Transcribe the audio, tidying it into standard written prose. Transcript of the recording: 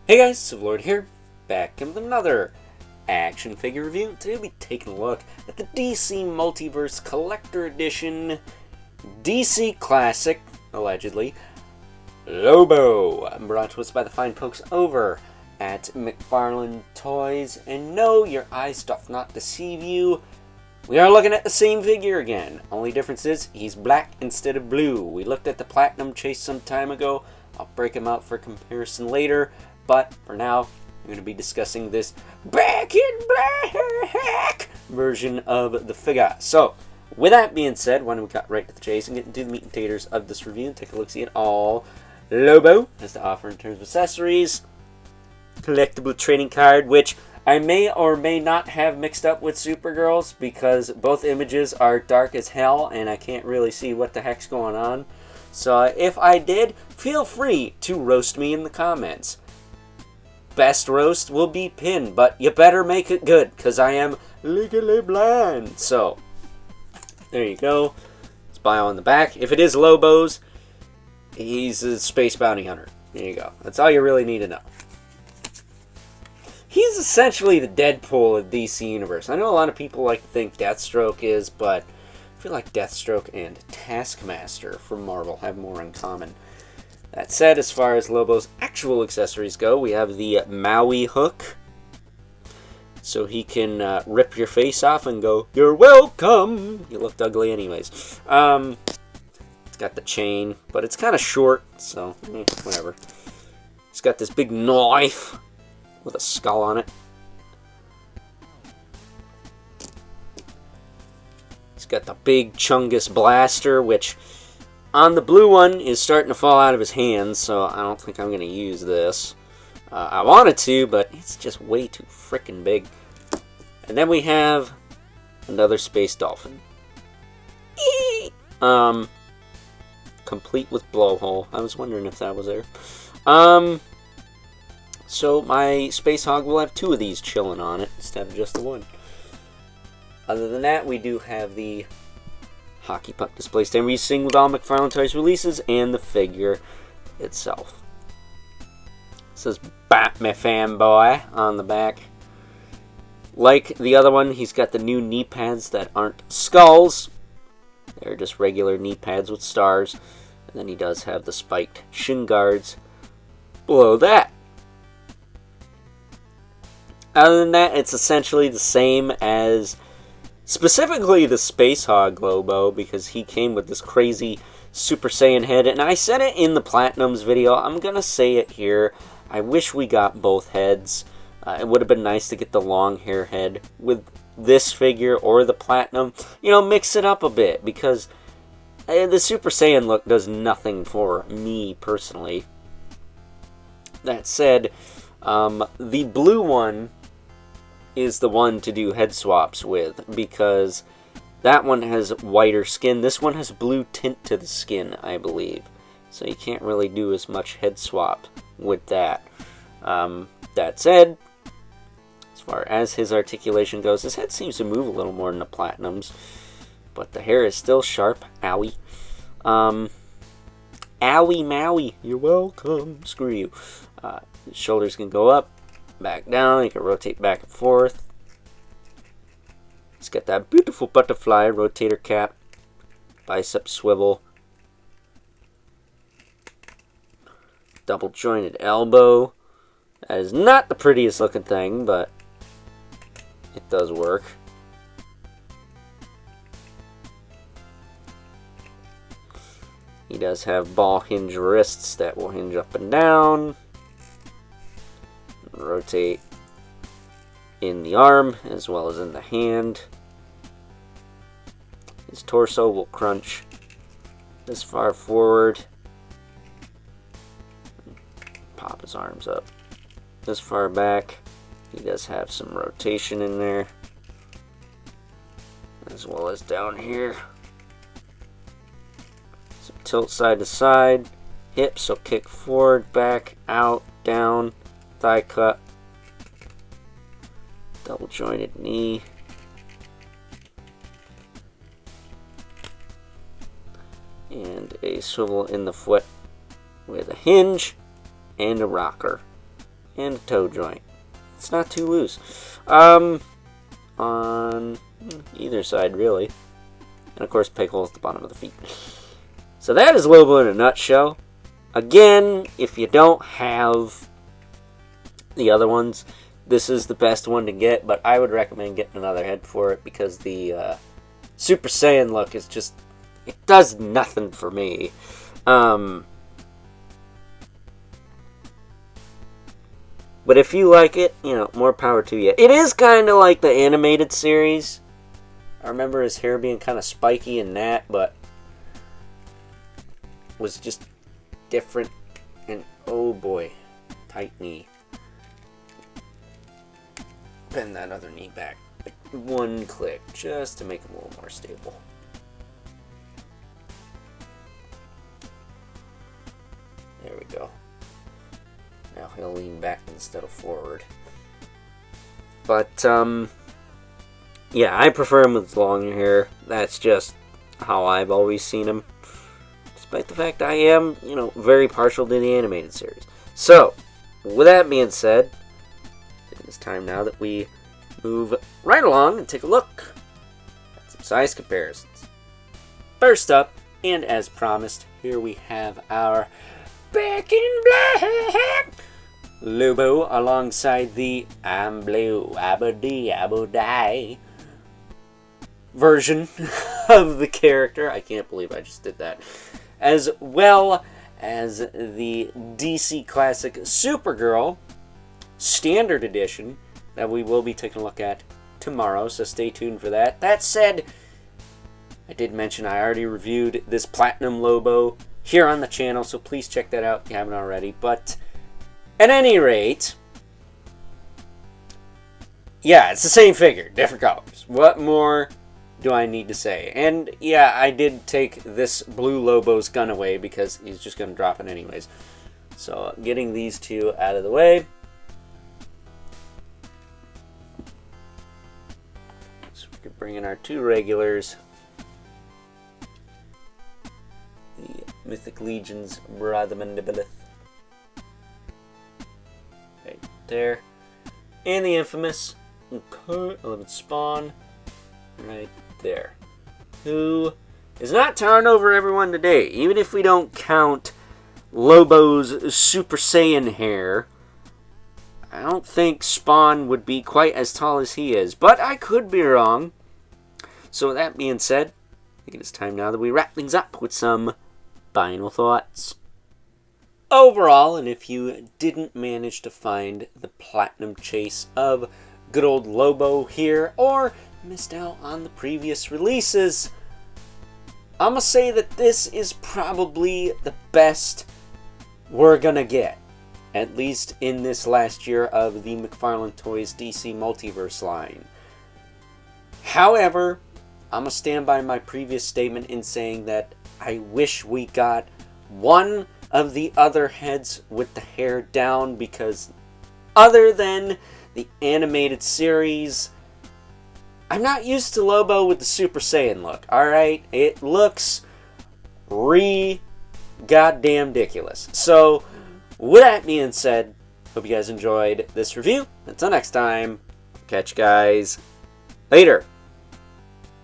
Hey guys, Civilord here, back with another action figure review. Today we'll be taking a look at the DC Multiverse Collector Edition DC Classic, allegedly, Lobo. Brought to us by the fine folks over at McFarlane Toys. And no, your eyes doth not deceive you. We are looking at the same figure again. Only difference is he's black instead of blue. We looked at the Platinum Chase some time ago. I'll break him out for comparison later. But for now, I'm going to be discussing this Back in Black version of the figure. So, with that being said, why don't we cut right to the chase and get into the meat and taters of this review and take a look-see at all Lobo has to offer in terms of accessories. Collectible trading card, which I may or may not have mixed up with Supergirl's because both images are dark as hell and I can't really see what the heck's going on. So if I did, feel free to roast me in the comments. Best roast will be pinned, but you better make it good, because I am legally blind. So, there you go. It's bio on the back. If it is Lobo's, he's a space bounty hunter. There you go. That's all you really need to know. He's essentially the Deadpool of DC Universe. I know a lot of people like to think Deathstroke is, but I feel like Deathstroke and Taskmaster from Marvel have more in common. That said, as far as Lobo's actual accessories go, we have the Maui hook. So he can rip your face off and go, "You're welcome!" You looked ugly anyways. It's got the chain, but it's kind of short, so whatever. It's got this big knife with a skull on it. He's got the big Chungus blaster, which on the blue one is starting to fall out of his hands, so I don't think I'm going to use this. I wanted to, but it's just way too freaking big. And then we have another space dolphin. Complete with blowhole. I was wondering if that was there. So my Space Hog will have two of these chilling on it instead of just the one. Other than that, we do have the hockey puck display stand we sing with all McFarlane Toys releases and the figure itself. It says "Batman fanboy" on the back. Like the other one, he's got the new knee pads that aren't skulls. They're just regular knee pads with stars. And then he does have the spiked shin guards below that. Other than that, it's essentially the same as specifically the Space Hog Lobo, because he came with this crazy Super Saiyan head. And I said it in the Platinums video. I'm going to say it here. I wish we got both heads. It would have been nice to get the long hair head with this figure or the Platinum. You know, mix it up a bit, because the Super Saiyan look does nothing for me personally. That said, the blue one is the one to do head swaps with, because that one has whiter skin. This one has blue tint to the skin, I believe. So you can't really do as much head swap with that. That said, as far as his articulation goes, his head seems to move a little more than the Platinums. But the hair is still sharp. Owie. Owie Maui. You're welcome. Screw you. His shoulders can go up, back down. You can rotate back and forth. It's got that beautiful butterfly rotator cap, bicep swivel, double jointed elbow. That is not the prettiest looking thing, but it does work. He does have ball hinge wrists that will hinge up and down. Rotate in the arm as well as in the hand. His torso will crunch this far forward. Pop his arms up this far back. He does have some rotation in there, as well as down here. Some tilt side to side. Hips, so kick forward, back, out, down. Thigh cut, double jointed knee, and a swivel in the foot with a hinge and a rocker. and a toe joint. It's not too loose. On either side, really. And of course, peg holes at the bottom of the feet. So that is Lobo in a nutshell. Again, if you don't have the other ones, this is the best one to get, but I would recommend getting another head for it because the Super Saiyan look is just, it does nothing for me. But if you like it, you know, more power to you. It is kind of like the animated series. I remember his hair being kind of spiky and that, but was just different. And oh boy, tight knee. Bend that other knee back like one click just to make him a little more stable. There we go. Now he'll lean back instead of forward. But yeah, I prefer him with longer hair. That's just how I've always seen him. Despite the fact I am, you know, very partial to the animated series. So, with that being said, it's time now that we move right along and take a look at some size comparisons. First up, and as promised, here we have our Back in Black Lobo alongside the I'm Blue, Abba-dee, Abba-die version of the character. I can't believe I just did that. As well as the DC Classic Supergirl Standard Edition that we will be taking a look at tomorrow, so stay tuned for that. That said, I did mention I already reviewed this Platinum Lobo here on the channel, so please check that out if you haven't already. But at any rate, yeah, it's the same figure, different colors. What more do I need to say? And yeah, I did take this blue Lobo's gun away because he's just going to drop it anyways. So getting these two out of the way. So we could bring in our two regulars. The Mythic Legion's Brother Mandibilith. Right there. And the infamous 11 Spawn. Right there. Who is not towering over everyone today. Even if we don't count Lobo's Super Saiyan hair, I don't think Spawn would be quite as tall as he is. But I could be wrong. So with that being said, I think it is time now that we wrap things up with some final thoughts. Overall, and if you didn't manage to find the Platinum Chase of good old Lobo here, or missed out on the previous releases, I'm gonna say that this is probably the best we're gonna get, at least in this last year of the McFarlane Toys DC Multiverse line. However, I'm gonna stand by my previous statement in saying that I wish we got one of the other heads with the hair down, because other than the animated series, I'm not used to Lobo with the Super Saiyan look, alright? It looks goddamn ridiculous. So, with that being said, hope you guys enjoyed this review. Until next time, catch you guys later.